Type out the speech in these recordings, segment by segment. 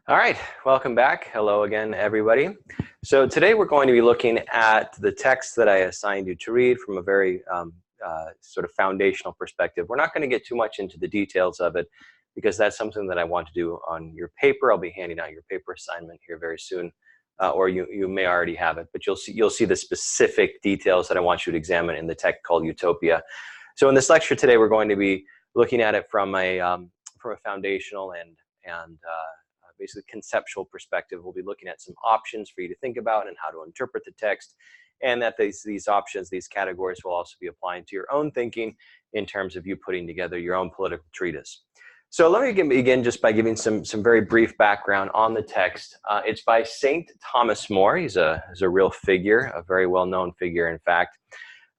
All right, welcome back. Hello again, everybody. So today we're going to be looking at the text that I assigned you to read from a very sort of foundational perspective. We're not going to get too much into the details of it because that's something that I want to do on your paper. I'll be handing out your paper assignment here very soon, or you may already have it, but you'll see the specific details that I want you to examine in the text called Utopia. So in this lecture today, we're going to be looking at it from a foundational and basically conceptual perspective. We'll be looking at some options for you to think about and how to interpret the text, and that these options, these categories will also be applying to your own thinking in terms of you putting together your own political treatise. So let me begin just by giving some very brief background on the text. It's by St. Thomas More. He's a real figure, a very well-known figure, in fact.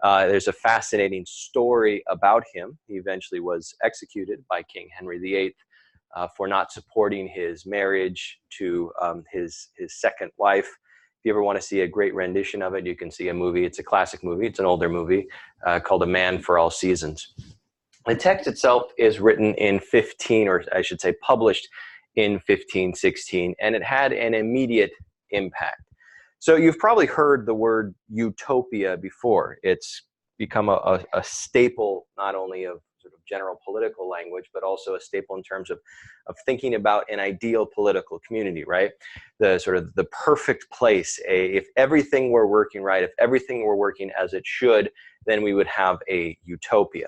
There's a fascinating story about him. He eventually was executed by King Henry VIII for not supporting his marriage to his second wife. If you ever want to see a great rendition of it, you can see a movie. It's a classic movie. It's an older movie called A Man for All Seasons. The text itself is written in or I should say published in 1516, and it had an immediate impact. So you've probably heard the word utopia before. It's become a staple not only of sort of general political language, but also a staple in terms of thinking about an ideal political community, right? The sort of the perfect place. If everything were working right, if everything were working as it should, then we would have a utopia.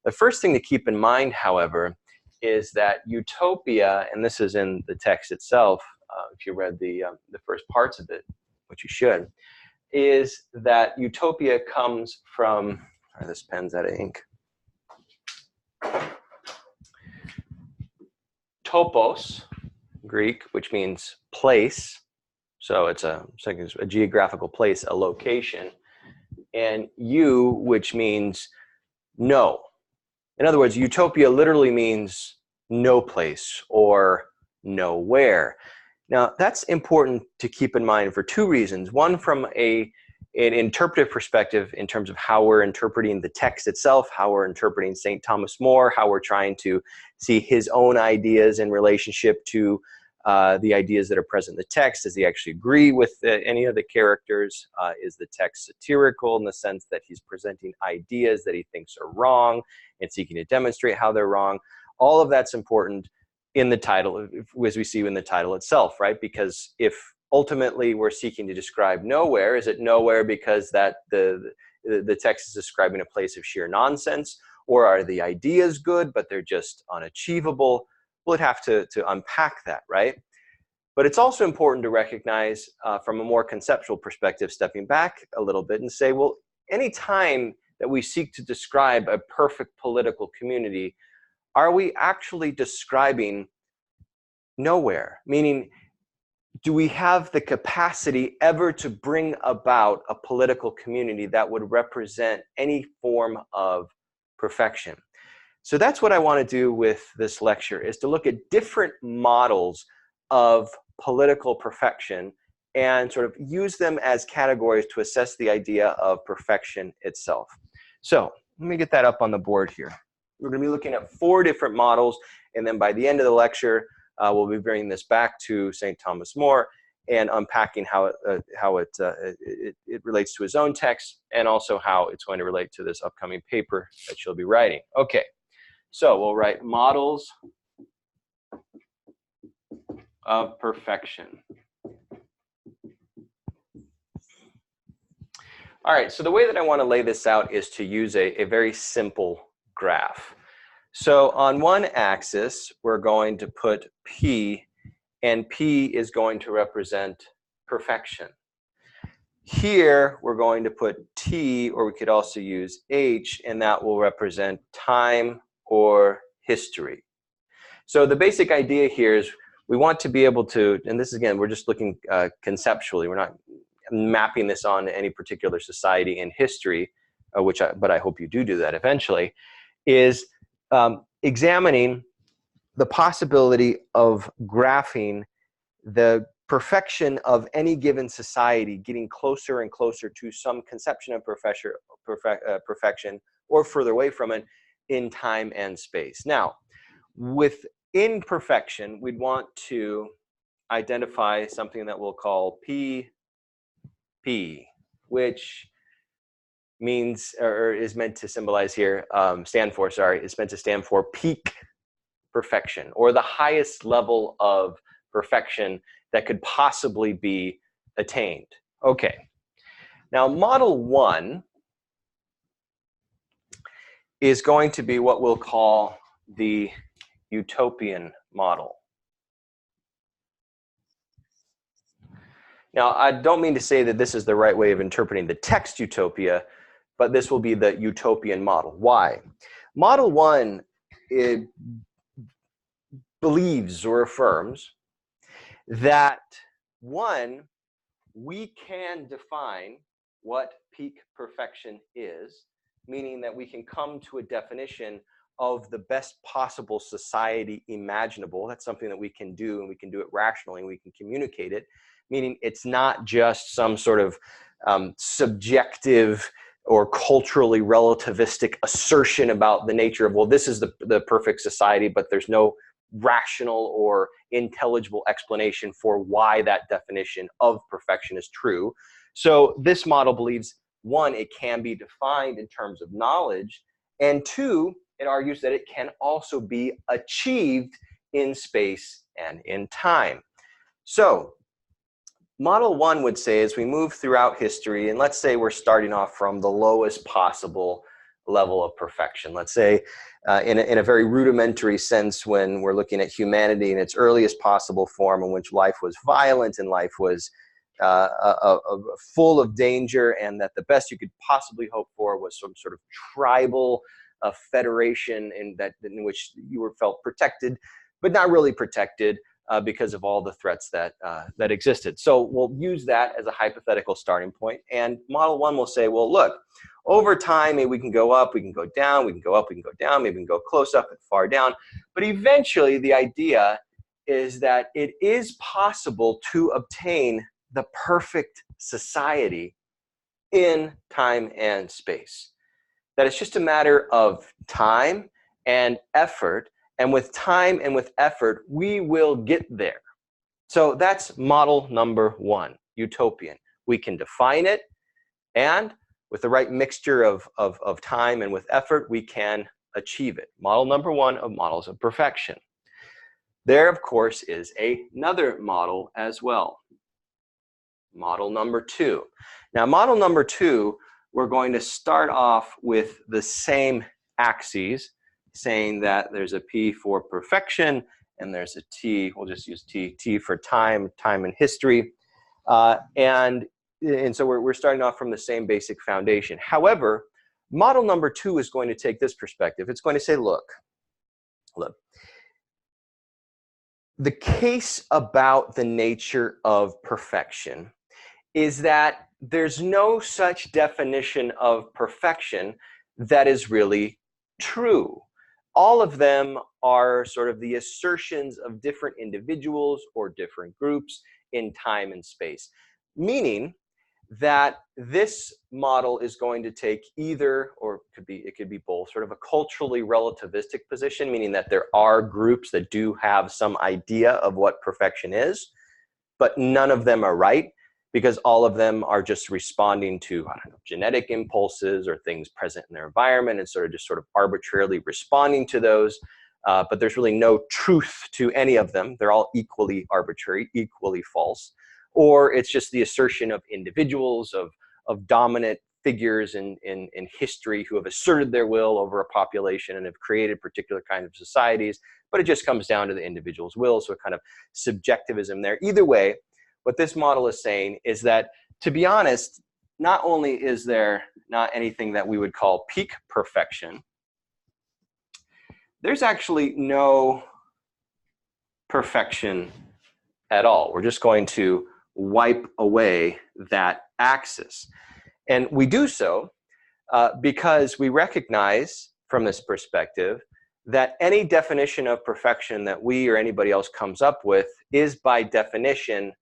The first thing to keep in mind, however, is that utopia, and this is in the text itself, if you read the first parts of it, which you should, is that utopia comes from, sorry, this pen's out of ink. Topos, Greek, which means place. So it's a geographical place, a location. And which means no. In other words, utopia literally means no place or nowhere. Now, that's important to keep in mind for two reasons. One, from an interpretive perspective in terms of how we're interpreting the text itself, how we're interpreting St. Thomas More, how we're trying to see his own ideas in relationship to the ideas that are present in the text. Does he actually agree with any of the characters? Is the text satirical in the sense that he's presenting ideas that he thinks are wrong and seeking to demonstrate how they're wrong? All of that's important in the title, as we see in the title itself, right? Because if ultimately we're seeking to describe nowhere, is it nowhere because that the text is describing a place of sheer nonsense, or are the ideas good but they're just unachievable? We'll have to unpack that, right? But it's also important to recognize from a more conceptual perspective, stepping back a little bit and say, well, any time that we seek to describe a perfect political community, are we actually describing nowhere? Meaning, do we have the capacity ever to bring about a political community that would represent any form of perfection? So that's what I want to do with this lecture, is to look at different models of political perfection and sort of use them as categories to assess the idea of perfection itself. So let me get that up on the board here. We're going to be looking at 4 different models, and then by the end of the lecture, we'll be bringing this back to St. Thomas More and unpacking how it relates to his own text, and also how it's going to relate to this upcoming paper that she'll be writing. Okay, so we'll write models of perfection. All right, so the way that I want to lay this out is to use a very simple graph. So on one axis, we're going to put P, and P is going to represent perfection. Here, we're going to put T, or we could also use H, and that will represent time or history. So the basic idea here is we want to be able to, and this again, we're just looking conceptually, we're not mapping this on any particular society in history, but I hope you do that eventually, is examining the possibility of graphing the perfection of any given society, getting closer and closer to some conception of perfection, or further away from it in time and space. Now, within perfection, we'd want to identify something that we'll call P, which means, or is meant to symbolize here, is meant to stand for peak perfection, or the highest level of perfection that could possibly be attained. Okay, now model 1 is going to be what we'll call the utopian model. Now, I don't mean to say that this is the right way of interpreting the text utopia, but this will be the utopian model. Why? Model 1, it believes or affirms that, 1, we can define what peak perfection is, meaning that we can come to a definition of the best possible society imaginable. That's something that we can do, and we can do it rationally, and we can communicate it, meaning it's not just some sort of subjective or culturally relativistic assertion about the nature of, well, this is the perfect society, but there's no rational or intelligible explanation for why that definition of perfection is true. So this model believes, 1, it can be defined in terms of knowledge, and 2, it argues that it can also be achieved in space and in time. So model 1 would say, as we move throughout history, and let's say we're starting off from the lowest possible level of perfection. Let's say in a very rudimentary sense, when we're looking at humanity in its earliest possible form, in which life was violent and life was full of danger, and that the best you could possibly hope for was some sort of tribal federation in which you felt protected, but not really protected because of all the threats that existed. So we'll use that as a hypothetical starting point. And model 1 will say, well, look, over time, maybe we can go up, we can go down, we can go up, we can go down, maybe we can go close up and far down. But eventually, the idea is that it is possible to obtain the perfect society in time and space. That it's just a matter of time and effort, and with time and with effort, we will get there. So that's model number 1, utopian. We can define it, and with the right mixture of time and with effort, we can achieve it. Model number 1 of models of perfection. There, of course, is another model as well. Model number 2. Now, model number 2, we're going to start off with the same axes, saying that there's a P for perfection, and there's a T, we'll just use T for time and history. And so we're starting off from the same basic foundation. However, model number 2 is going to take this perspective. It's going to say, look, the case about the nature of perfection is that there's no such definition of perfection that is really true. All of them are sort of the assertions of different individuals or different groups in time and space, meaning that this model is going to take either, or it could be both, sort of a culturally relativistic position, meaning that there are groups that do have some idea of what perfection is, but none of them are right, because all of them are just responding to, I don't know, genetic impulses or things present in their environment, and sort of arbitrarily responding to those. But there's really no truth to any of them. They're all equally arbitrary, equally false. Or it's just the assertion of individuals, of dominant figures in history who have asserted their will over a population and have created particular kinds of societies. But it just comes down to the individual's will, so a kind of subjectivism there. Either way, what this model is saying is that, to be honest, not only is there not anything that we would call peak perfection, there's actually no perfection at all. We're just going to wipe away that axis. And we do so because we recognize from this perspective that any definition of perfection that we or anybody else comes up with is by definition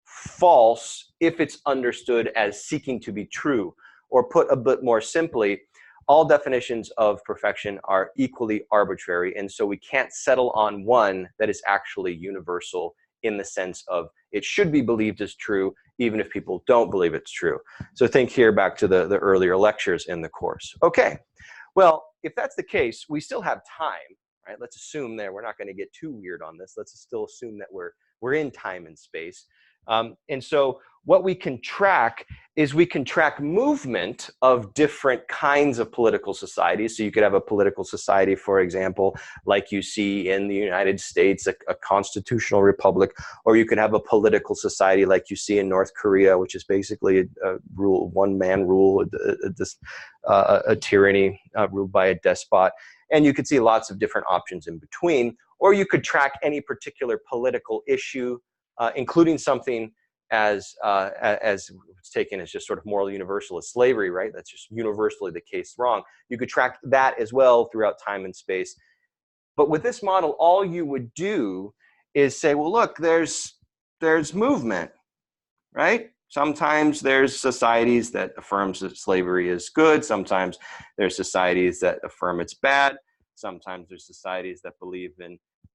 false if it's understood as seeking to be true. Or put a bit more simply, all definitions of perfection are equally arbitrary, and so we can't settle on one that is actually universal in the sense of it should be believed as true, even if people don't believe it's true. So think here back to the earlier lectures in the course. Okay, well, if that's the case, we still have time, right? Let's assume that we're not going to get too weird on this. Let's still assume that we're in time and space. And so what we can track is we can track movement of different kinds of political societies. So you could have a political society, for example, like you see in the United States, a constitutional republic, or you could have a political society like you see in North Korea, which is basically a rule, one-man rule, a tyranny ruled by a despot. And you could see lots of different options in between. Or you could track any particular political issue, including something as it's taken as just sort of moral universal as slavery, right? That's just universally the case wrong. You could track that as well throughout time and space. But with this model, all you would do is say, well, look, there's movement, right? Sometimes there's societies that affirms that slavery is good. Sometimes there's societies that affirm it's bad. Sometimes there's societies that believe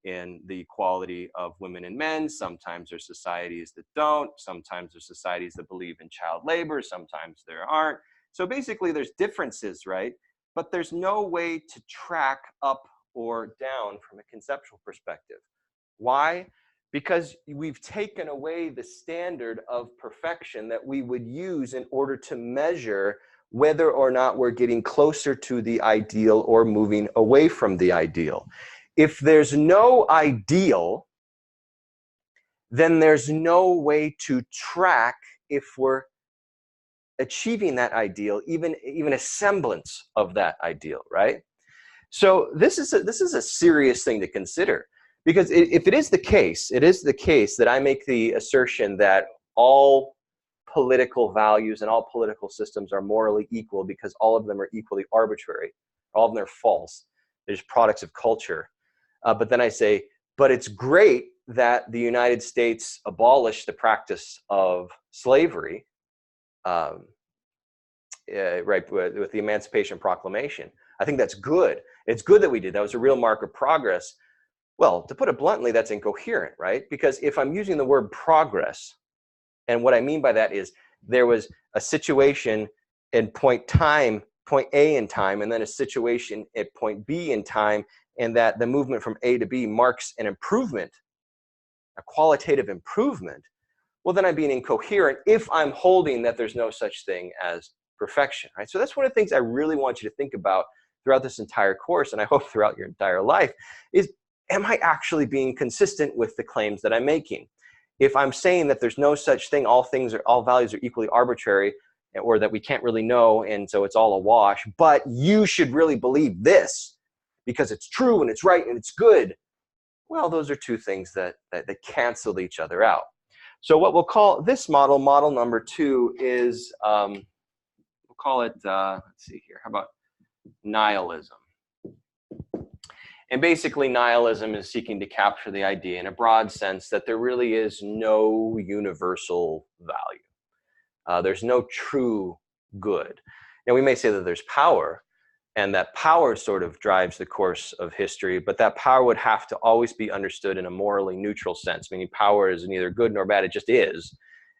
in the equality of women and men. Sometimes there's societies that don't. Sometimes there's societies that believe in child labor. Sometimes there aren't. So basically there's differences, right? But there's no way to track up or down from a conceptual perspective. Why? Because we've taken away the standard of perfection that we would use in order to measure whether or not we're getting closer to the ideal or moving away from the ideal. If there's no ideal, then there's no way to track if we're achieving that ideal, even a semblance of that ideal, right? So this is a serious thing to consider, because if it is the case that I make the assertion that all political values and all political systems are morally equal because all of them are equally arbitrary, all of them are false, they're just products of culture. But then I say, but it's great that the United States abolished the practice of slavery, right, with the Emancipation Proclamation. I think that's good. It's good that we did. That was a real mark of progress. Well, to put it bluntly, that's incoherent, right? Because if I'm using the word progress, and what I mean by that is there was a situation in point A in time, and then a situation at point B in time, and that the movement from A to B marks an improvement, a qualitative improvement, well, then I'm being incoherent if I'm holding that there's no such thing as perfection, right? So that's one of the things I really want you to think about throughout this entire course, and I hope throughout your entire life, is am I actually being consistent with the claims that I'm making? If I'm saying that there's no such thing, all values are equally arbitrary, or that we can't really know, and so it's all a wash, but you should really believe this because it's true and it's right and it's good. Well, those are two things that cancel each other out. So what we'll call this model, model number 2, is, we'll call it, let's see here, how about nihilism? And basically nihilism is seeking to capture the idea in a broad sense that there really is no universal value. There's no true good. Now we may say that there's power, and that power sort of drives the course of history, but that power would have to always be understood in a morally neutral sense, meaning power is neither good nor bad, it just is.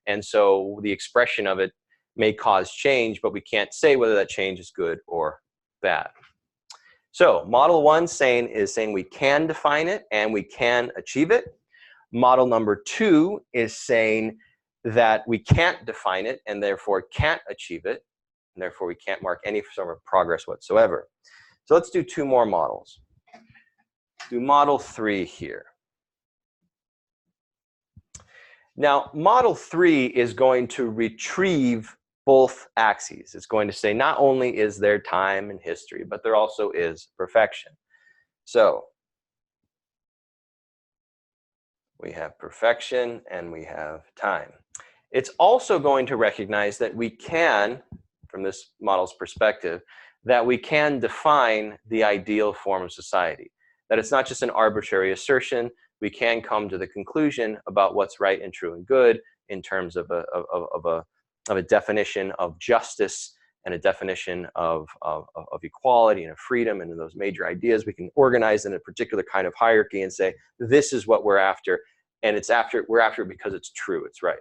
And so the expression of it may cause change, but we can't say whether that change is good or bad. So model 1 is saying we can define it and we can achieve it. Model number 2 is saying that we can't define it and therefore can't achieve it, and therefore we can't mark any sort of progress whatsoever. So let's do 2 more models. Do model 3 here. Now, model 3 is going to retrieve both axes. It's going to say not only is there time and history, but there also is perfection. So we have perfection and we have time. It's also going to recognize that we can, from this model's perspective, that we can define the ideal form of society. That it's not just an arbitrary assertion. We can come to the conclusion about what's right and true and good in terms of a definition of justice and a definition of equality and of freedom and those major ideas. We can organize in a particular kind of hierarchy and say, this is what we're after. and we're after it because it's true, it's right.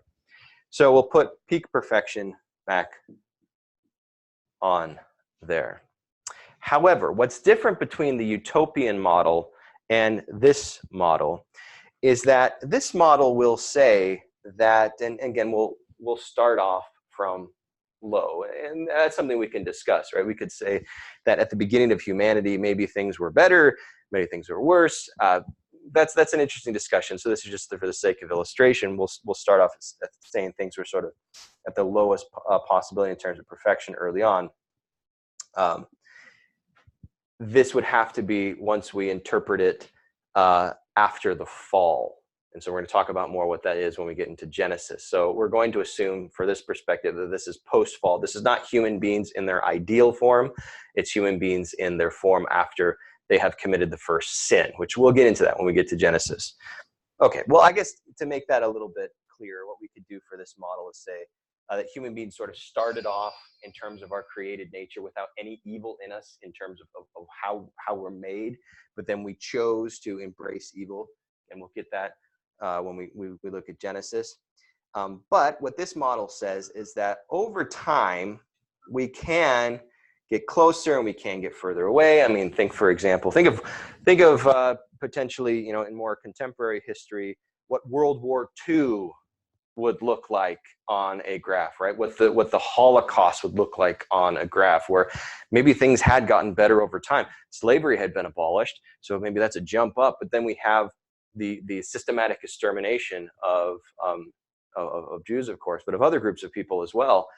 So we'll put peak perfection back on there. However, what's different between the utopian model and this model is that this model will say that, and again, we'll start off from low, and that's something we can discuss, right? We could say that at the beginning of humanity, maybe things were better, maybe things were worse. That's an interesting discussion. So this is just for the sake of illustration. We'll start off saying things were sort of at the lowest possibility in terms of perfection early on. This would have to be once we interpret it after the fall. And so we're going to talk about more what that is when we get into Genesis. So we're going to assume for this perspective that this is post-fall. This is not human beings in their ideal form. It's human beings in their form after they have committed the first sin, which we'll get into that when we get to Genesis. Okay, well, I guess to make that a little bit clearer, what we could do for this model is say that human beings sort of started off in terms of our created nature without any evil in us in terms of how we're made, but then we chose to embrace evil, and we'll get that when we look at Genesis. But what this model says is that over time, we can get closer and we can get further away. I mean, for example, think of potentially, you know, in more contemporary history, what World War II would look like on a graph, right? What the Holocaust would look like on a graph, where maybe things had gotten better over time. Slavery had been abolished, so maybe that's a jump up. But then we have the systematic extermination of Jews, of course, but of other groups of people as well.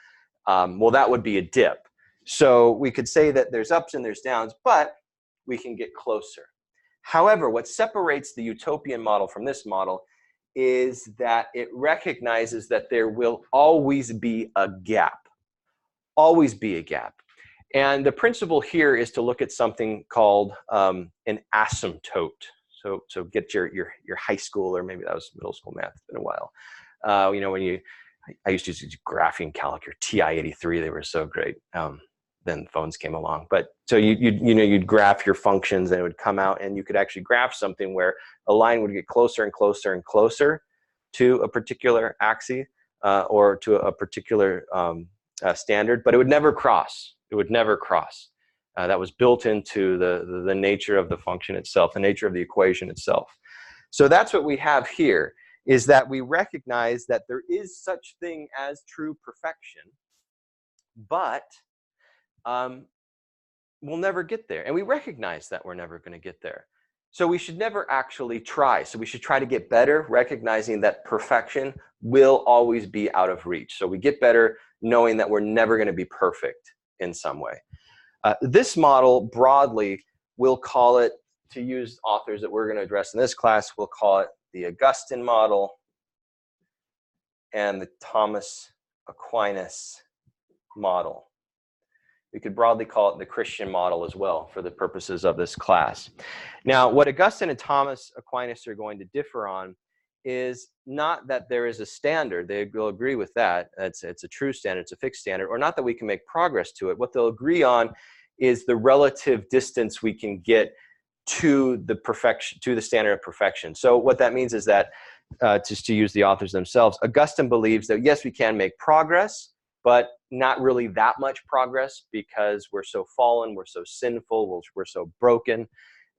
Well, that would be a dip. So we could say that there's ups and there's downs, but we can get closer. However, what separates the utopian model from this model is that it recognizes that there will always be a gap. Always be a gap. And the principle here is to look at something called an asymptote. So get your high school, or maybe that was middle school math, it's been a while. You know, I used to use graphing calc, or TI-83, they were so great. Then phones came along. But so you'd graph your functions, and it would come out, and you could actually graph something where a line would get closer and closer and closer to a particular axis or to a particular standard, but it would never cross. It would never cross. That was built into the nature of the function itself, the nature of the equation itself. So that's what we have here, is that we recognize that there is such thing as true perfection, but we'll never get there. And we recognize that we're never going to get there. So we should never actually try. So we should try to get better, recognizing that perfection will always be out of reach. So we get better knowing that we're never going to be perfect in some way. This model broadly, we'll call it, to use authors that we're going to address in this class, we'll call it the Augustine model and the Thomas Aquinas model. We could broadly call it the Christian model as well for the purposes of this class. Now, what Augustine and Thomas Aquinas are going to differ on is not that there is a standard. They will agree with that. It's a true standard, it's a fixed standard, or not that we can make progress to it. What they'll agree on is the relative distance we can get to the perfection, to the standard of perfection. So what that means is that, just to use the authors themselves, Augustine believes that yes, we can make progress, but not really that much progress, because we're so fallen, we're so sinful, we're so broken.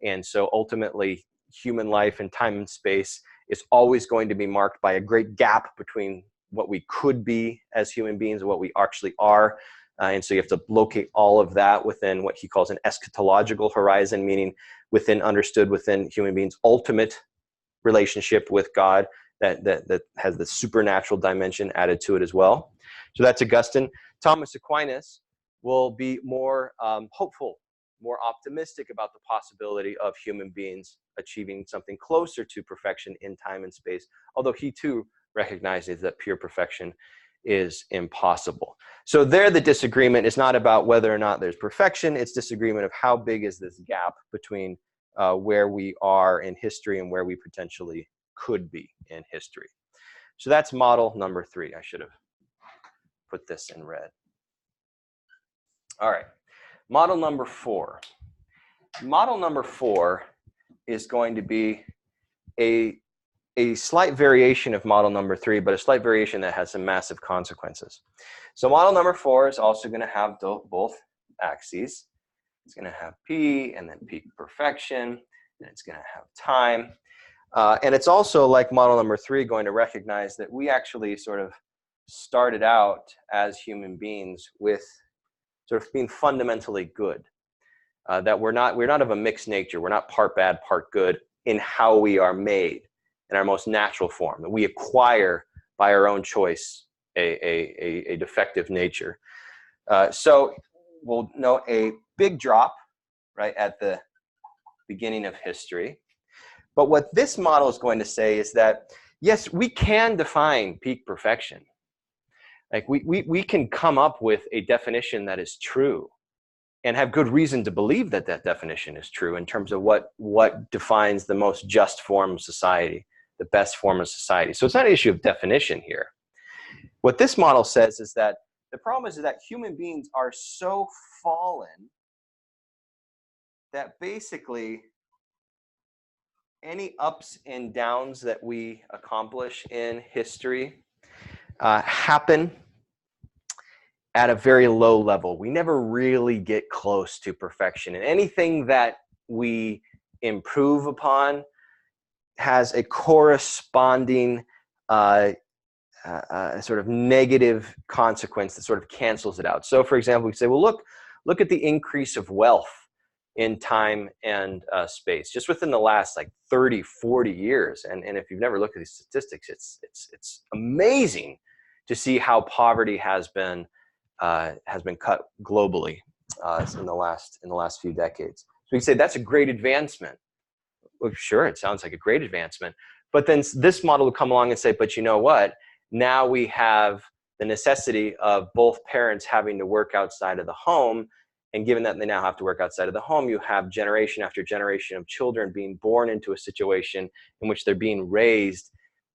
And so ultimately, human life and time and space is always going to be marked by a great gap between what we could be as human beings and what we actually are. And so you have to locate all of that within what he calls an eschatological horizon, meaning understood within human beings' ultimate relationship with God that has the supernatural dimension added to it as well. So that's Augustine. Thomas Aquinas will be more hopeful, more optimistic about the possibility of human beings achieving something closer to perfection in time and space, although he too recognizes that pure perfection is impossible. So there, the disagreement is not about whether or not there's perfection, it's disagreement of how big is this gap between where we are in history and where we potentially could be in history. So that's model number 3. I should have put this in red. All right, model number 4. Model number 4 is going to be a a slight variation of model number 3, but a slight variation that has some massive consequences. So model number 4 is also going to have both axes. It's going to have P and then peak perfection, and it's going to have time. And it's also, like model number 3, going to recognize that we actually sort of started out as human beings with sort of being fundamentally good. That we're not of a mixed nature. We're not part bad, part good in how we are made in our most natural form. That we acquire by our own choice a defective nature. So we'll note a big drop right at the beginning of history. But what this model is going to say is that, yes, we can define peak perfection. Like we can come up with a definition that is true and have good reason to believe that that definition is true in terms of what defines the most just form of society, the best form of society. So it's not an issue of definition here. What this model says is that the problem is that human beings are so fallen that basically any ups and downs that we accomplish in history happen at a very low level. We never really get close to perfection. And anything that we improve upon has a corresponding sort of negative consequence that sort of cancels it out. So for example, we say, well, look at the increase of wealth in time and space, just within the last like 30, 40 years. And if you've never looked at these statistics, it's amazing to see how poverty has been cut globally in the last few decades. So we can say that's a great advancement. Well, sure, it sounds like a great advancement. But then this model will come along and say, but you know what? Now we have the necessity of both parents having to work outside of the home. And given that they now have to work outside of the home, you have generation after generation of children being born into a situation in which they're being raised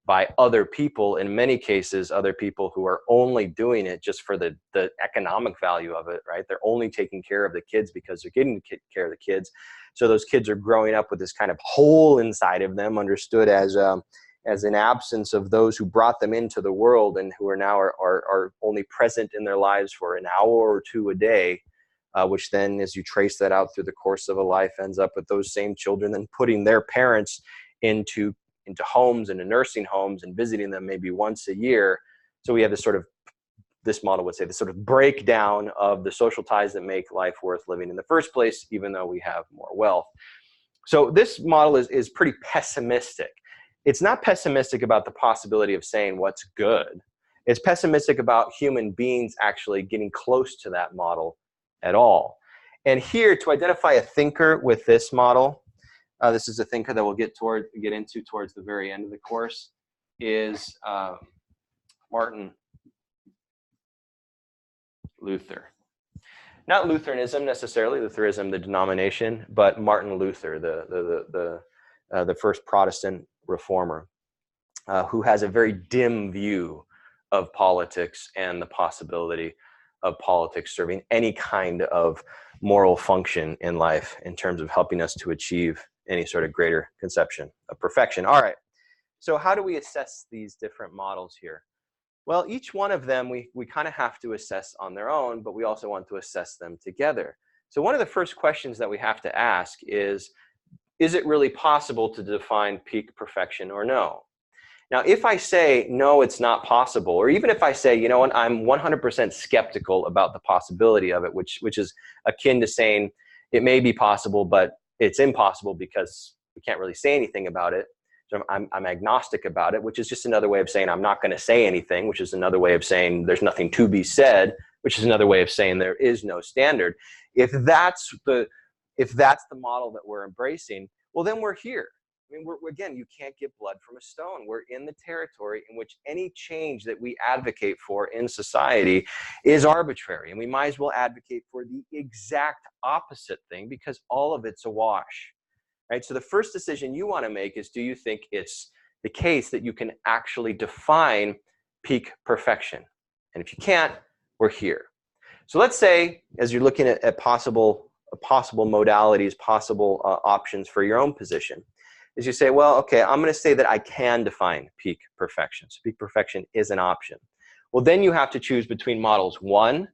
by other people, in many cases, other people who are only doing it just for the economic value of it, right? They're only taking care of the kids because they're getting care of the kids. So those kids are growing up with this kind of hole inside of them, understood as an absence of those who brought them into the world and who are now are only present in their lives for an hour or two a day. Which then, as you trace that out through the course of a life, ends up with those same children then putting their parents into homes and nursing homes and visiting them maybe once a year. So we have this model would say, the sort of breakdown of the social ties that make life worth living in the first place, even though we have more wealth. So this model is pretty pessimistic. It's not pessimistic about the possibility of saying what's good. It's pessimistic about human beings actually getting close to that model at all. And here, to identify a thinker with this model, this is a thinker that we'll get into towards the very end of the course, is Martin Luther. Not Lutheranism necessarily, Lutheranism the denomination, but Martin Luther, the first Protestant reformer, who has a very dim view of politics and the possibility of politics serving any kind of moral function in life in terms of helping us to achieve any sort of greater conception of perfection. All right, so how do we assess these different models here? Well, each one of them we kind of have to assess on their own, but we also want to assess them together. So one of the first questions that we have to ask is it really possible to define peak perfection or no? Now, if I say, no, it's not possible, or even if I say, you know what, I'm 100% skeptical about the possibility of it, which is akin to saying it may be possible, but it's impossible because we can't really say anything about it. So I'm agnostic about it, which is just another way of saying I'm not going to say anything, which is another way of saying there's nothing to be said, which is another way of saying there is no standard. If that's the model that we're embracing, well, then we're here. I mean, again, you can't get blood from a stone. We're in the territory in which any change that we advocate for in society is arbitrary. And we might as well advocate for the exact opposite thing because all of it's a wash, right? So the first decision you want to make is, do you think it's the case that you can actually define peak perfection? And if you can't, we're here. So let's say, as you're looking at possible modalities, possible options for your own position, is you say, well, okay, I'm going to say that I can define peak perfection. So peak perfection is an option. Well, then you have to choose between models 1,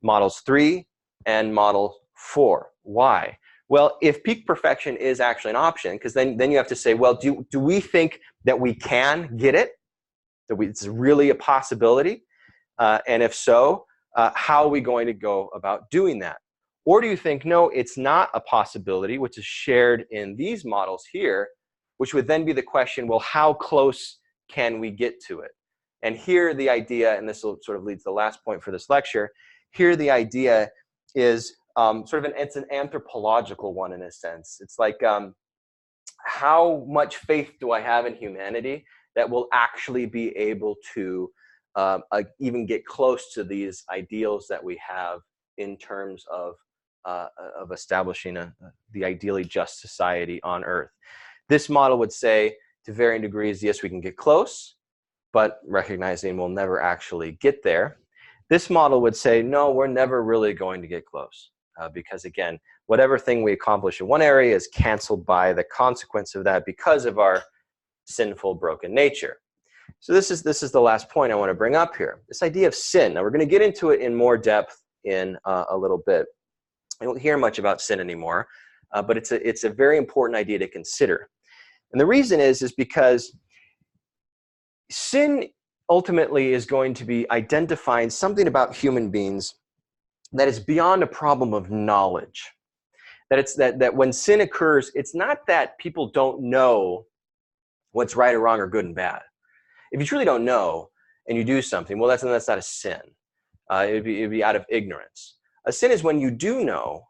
models 3, and model 4. Why? Well, if peak perfection is actually an option, because then you have to say, well, do we think that we can get it? That it's really a possibility? And if so, how are we going to go about doing that? Or do you think, no, it's not a possibility, which is shared in these models here, which would then be the question, well, how close can we get to it? And here the idea, and this will sort of lead to the last point for this lecture, here the idea is it's an anthropological one in a sense. It's like, how much faith do I have in humanity that will actually be able to even get close to these ideals that we have in terms of establishing the ideally just society on Earth. This model would say, to varying degrees, yes, we can get close, but recognizing we'll never actually get there. This model would say, no, we're never really going to get close. Because again, whatever thing we accomplish in one area is canceled by the consequence of that because of our sinful, broken nature. So this is the last point I want to bring up here. This idea of sin. Now we're going to get into it in more depth in a little bit. I don't hear much about sin anymore, but it's a very important idea to consider. And the reason is because sin ultimately is going to be identifying something about human beings that is beyond a problem of knowledge. That it's that when sin occurs, it's not that people don't know what's right or wrong or good and bad. If you truly don't know and you do something, well, that's not a sin. It'd be out of ignorance. A sin is when you do know,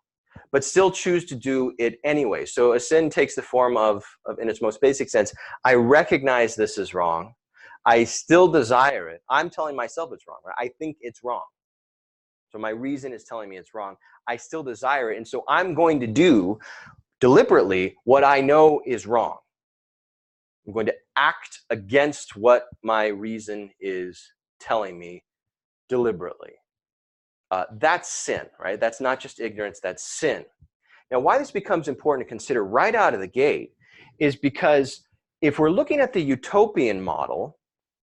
but still choose to do it anyway. So a sin takes the form of in its most basic sense, I recognize this is wrong. I still desire it. I'm telling myself it's wrong. Right? I think it's wrong. So my reason is telling me it's wrong. I still desire it. And so I'm going to do deliberately what I know is wrong. I'm going to act against what my reason is telling me deliberately. That's sin, right? That's not just ignorance, that's sin. Now, why this becomes important to consider right out of the gate is because if we're looking at the utopian model,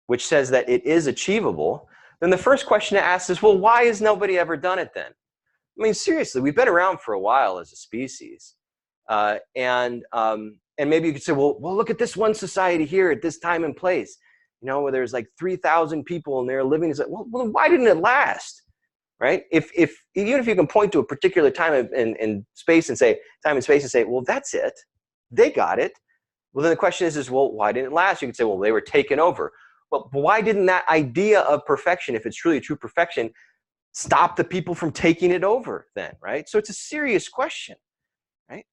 which says that it is achievable, then the first question to ask is, well, why has nobody ever done it then? I mean, seriously, we've been around for a while as a species. And maybe you could say, well, look at this one society here at this time and place, where there's like 3,000 people and they're living. It's like, well, why didn't it last? Right? Even if you can point to a particular time in space and say, well, that's it. They got it. Well, then the question is, well, why didn't it last? You can say, well, they were taken over. Well, why didn't that idea of perfection, if it's truly true perfection, stop the people from taking it over then, right? So it's a serious question, right?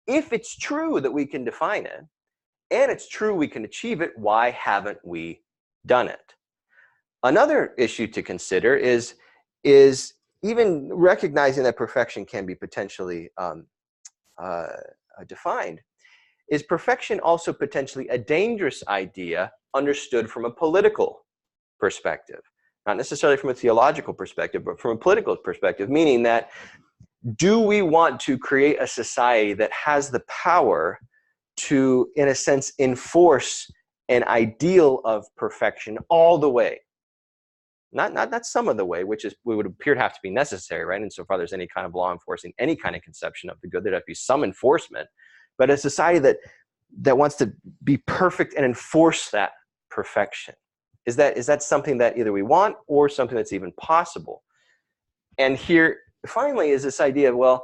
If it's true that we can define it, and it's true we can achieve it, why haven't we done it? Another issue to consider is even recognizing that perfection can be potentially defined. Is perfection also potentially a dangerous idea understood from a political perspective? Not necessarily from a theological perspective, but from a political perspective, meaning that do we want to create a society that has the power to, in a sense, enforce an ideal of perfection all the way? Not some of the way, which would appear to have to be necessary, right? Insofar there's any kind of law enforcing any kind of conception of the good, there'd have to be some enforcement. But a society that wants to be perfect and enforce that perfection, is that something that either we want or something that's even possible? And here, finally, is this idea of, well,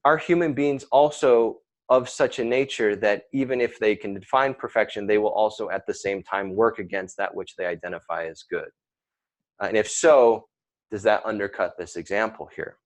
are human beings also of such a nature that even if they can define perfection, they will also at the same time work against that which they identify as good? And if so, does that undercut this example here?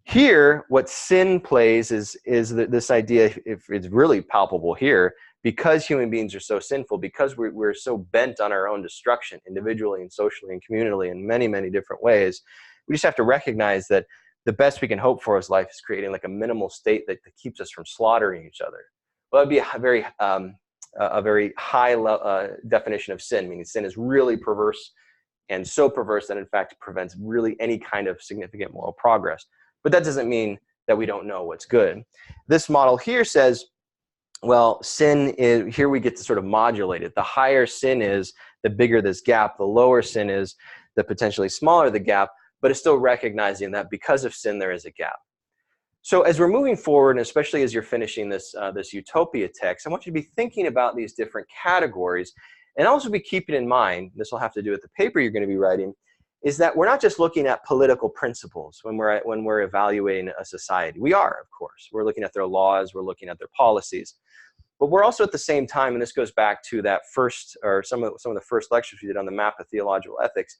Here, what sin plays is this idea, if it's really palpable here, because human beings are so sinful, because we're so bent on our own destruction, individually and socially and communally in many, many different ways, we just have to recognize that the best we can hope for as life is creating like a minimal state that keeps us from slaughtering each other. Well, that'd be a very high definition of sin, meaning sin is really perverse, and so perverse that in fact prevents really any kind of significant moral progress. But that doesn't mean that we don't know what's good. This model here says, Well, sin is, here we get to sort of modulate it. The higher sin is, the bigger this gap. The lower sin is, the potentially smaller the gap, but it's still recognizing that because of sin, there is a gap. So as we're moving forward, and especially as you're finishing this, this Utopia text, I want you to be thinking about these different categories, and also be keeping in mind, this will have to do with the paper you're going to be writing, is that we're not just looking at political principles when we're evaluating a society. We are, of course. We're looking at their laws, we're looking at their policies. But we're also at the same time, and this goes back to that first, or some of the first lectures we did on the map of theological ethics,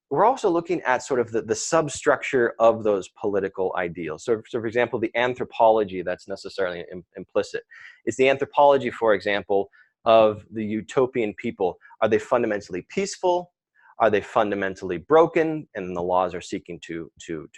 we're also looking at sort of the substructure of those political ideals. So for example, the anthropology that's necessarily implicit. Is the anthropology, for example, of the utopian people, are they fundamentally peaceful? Are they fundamentally broken? And the laws are seeking to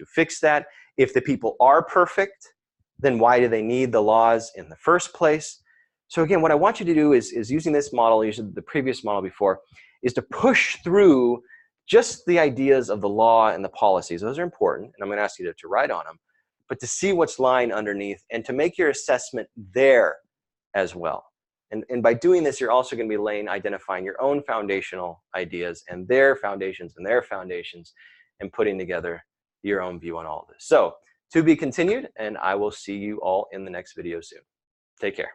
fix that. If the people are perfect, then why do they need the laws in the first place? So again, what I want you to do is using this model, using the previous model before, is to push through just the ideas of the law and the policies. Those are important, and I'm going to ask you to write on them, but to see what's lying underneath and to make your assessment there as well. And by doing this, you're also going to be identifying your own foundational ideas and their foundations and putting together your own view on all of this. So to be continued, and I will see you all in the next video soon. Take care.